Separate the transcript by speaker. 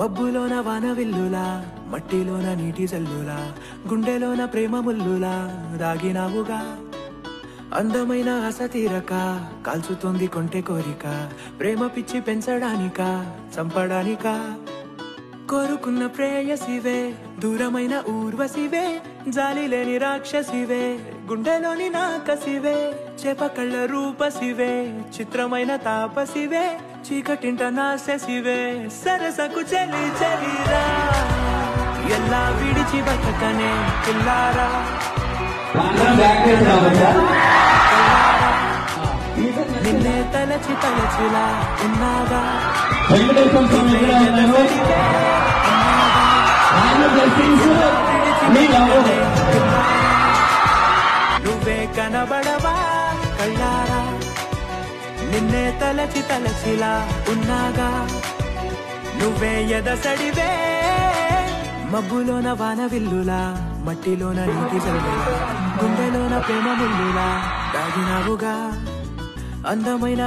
Speaker 1: మబ్బులోన వాన విల్లులా, మట్టిలోన నీటి జల్లులా, గుండెలోన ప్రేమ ముల్లులా దాగినావుగా. అందమైన ఆశ తీరక కాల్చుతోంది కొంటె కోరిక, ప్రేమ పిచ్చి పెంచడానికా చంపడానికా. కోరుకున్న ప్రేయసివే, దూరమైన ఊర్వశివే, జాలి లేని రాక్షసివే, గుండెలోని నాకసివే, చేప కళ్ళ రూపసివే, చిత్రమైన తాపసివే, చీకటింట నాశసివే, సరసకు చెలి చెలిరా, ఎలా విడిచి బతకనే పిల్లారా. నిన్నే తలచి తలచిలా ఉన్నాగా, నువ్వే కనబడవా కళ్ళారా. నిన్నే తలచి తలచిలా ఉన్నాగా, నువ్వే ఎదసడివే. మబ్బులోన వాన విల్లులా, మట్టిలోన నీటి జల్లులా, గుండెలోన ప్రేమ ముల్లులా దాగినావుగా. అందమైన